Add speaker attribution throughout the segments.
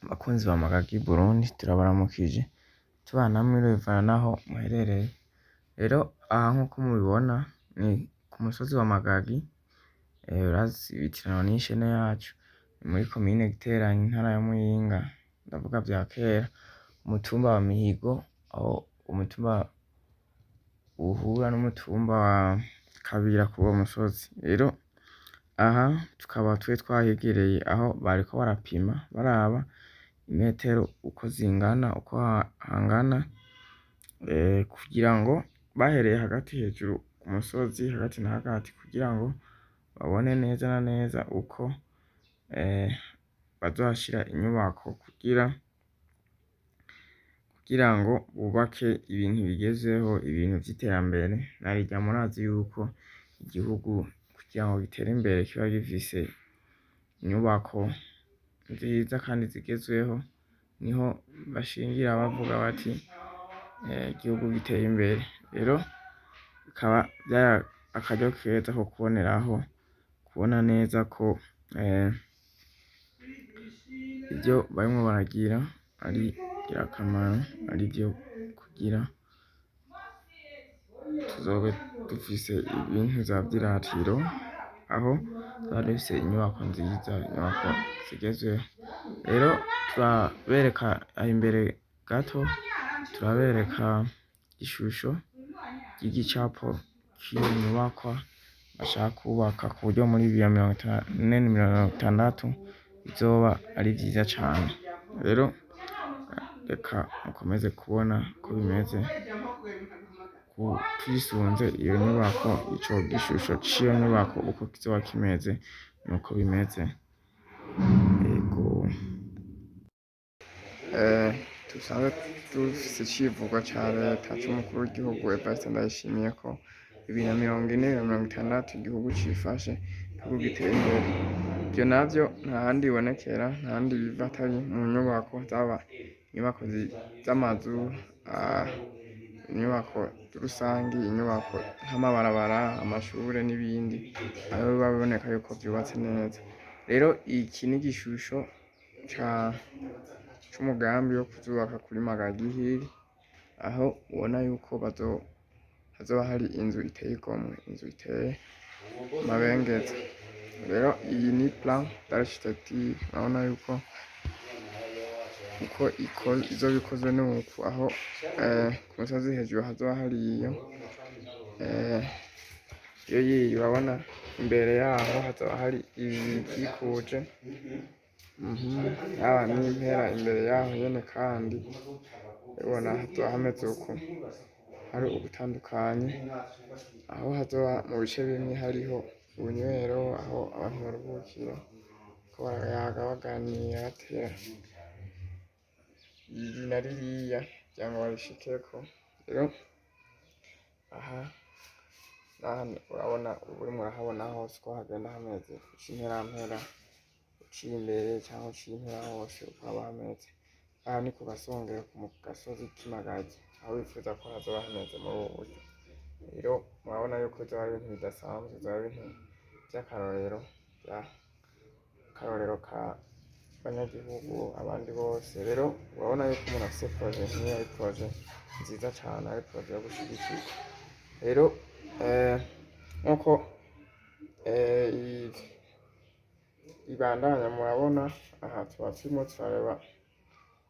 Speaker 1: Bakunzi ba Magagi Burundi turabaramukije tubana mwiriwe bivana naho muherereye. Rero aha nkuko mubibona ni ku musozi wa Magagi, urazi bitirana n'ishene yacu, ni muri komine Giteranyi intara ya Muyinga, ndavuga vya kera, umutumba wa Mihigo, aho umutumba uhura n'umutumba wa Kabira k'uwo musozi. Rero aha tukaba twahegereye aho bariko barapima baraba imetero uko zingana, uko hangana, kugira ngo bahereye hagati hejuru ku musozi hagati na hagati, kugira ngo babone neza na neza uko bazohashira inyubako, kugira ngo bubake ibintu bigezeho, ibintu vy'iterambere. Narirya murazi yuko igihugu kugira ngo gitere imbere kiba gifise inyubako nziza kandi zigezweho, niho bashingira bavuga bati igihugu giteye imbere. Rero bikaba vyari akaryo keza ko kuboneraho kubona neza ko ivyo barimwo baragira ari ngirakamaro, ari vyo kugira tuzobe dufise ibintu vy'iratiro, aho tuba dufise inyubako nziza, inyubako zigezweho. Rero turabereka aho imbere gato, turabereka ishusho ry'igicapo c'iyo nyubakwa bashaka kubaka, ku buryo muri 2040 bizoba ari vyiza cane. Rero reka mukomeze kubona ko bimeze, twisunze iyo nyubako, ico gishusho c'iyo nyubako uko kizoba kimeze nuko bimeze. Yego, dusanzwe dufise icivugo ca leta c'umukuru w'igihugu Evariste Ndayishimiye ko 2040 igihugu cifashe, igihugu giteye imbere. Ivyo navyo nta handi bibonekera, nta handi biva atari mu nyubako, zaba inyubako z'amazu, inyubako rusangi, inyubako nk'amabarabara, amashure n'ibindi, aho biba biboneka yuko vyubatse neza. Rero iki ni igishusho c'umugambi wo kuzubaka kuri Magagi Hill, aho ubona yuko hazoba hari inzu iteye igomwe, inzu iteye amabengeza. Rero iyi ni plan d'architecture, urabona yuko uko izoba ikozwe nuku, aho ku musozi hejuru hazoba hari iyo urabona imbere yaho hazoba hari ibikikuje, haba n'impera imbere yaho nyene, kandi ubona hazoba hameze uku, hari ugutandukanye, aho hazoba mu bice bimwe hariho ubunywero, aho abantu baruhukira ko barayaga baganira batera iri na ririya kugira ngo babishikeko. Rero aha urabona urimwo urahabona hose ko hagenda hameze, uciye imperampera, uciye imbere canke uciye impera hose uko haba hameze. Aha ni ku gasongero ku gasozi k'i Magagi, aho bifuza ko hazoba hameze muri ubu buryo. Rero murabona yuko bizoba ari ibintu bidasanzwe, bizoba ari ibintu vy'akarorero, akarorero ka banyagihugu abandi bose. Rero urabona yuko umuntu afise projet nk'iyo ari projet nziza cane, ari projet yo gushigikirwa. Rero nkuko ibandanya murabona aha tuba turimo turareba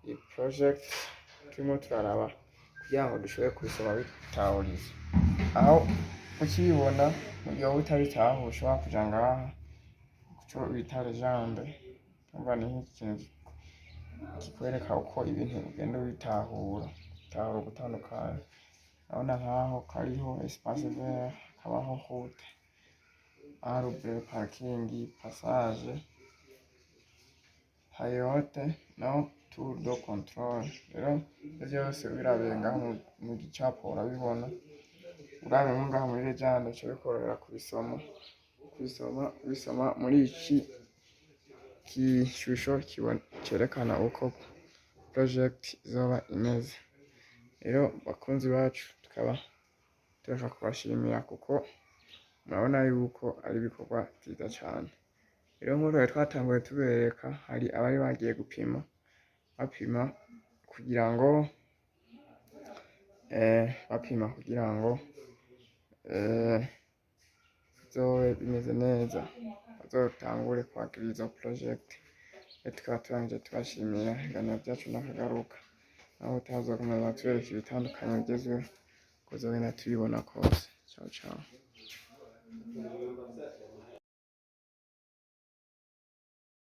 Speaker 1: iyi project, turimo turaraba kugira ngo dushobore kubisoma bitahuriza, aho ukibibona iyo utabitahuye ushobora kuja ngaha kuco bita legende, umva ni nk'ikintu kikwereka uko ibintu ugenda ubitahura gutandukanye. Urabona nkaho kariho espace vert, hakabaho route, arbre, parking, passage, hayote no tour de control. Rero ivyo vyose ubirabiye ngaho mu gicapo urabibona, urabiye ngaho muri legende bica bikorohera kubisoma muri iki gishusho cerekana uko project izoba imeze. Rero bakunzi bacu, tukaba turashaka kubashimira kuko murabona yuko ari ibikorwa vyiza cane. Rero nk'uko twari twatanguye tubereka, hari abari bagiye gupima bapima kugira ngo bizobe bimeze neza, bazotangure kwakira izo project. Tukaba turangije tubashimira ibiganiro byacu n'akagaruka, naho utazokomeza batwereka ibitandukanye bigezweho kuzogenda tubibona kose. Ciao ciao.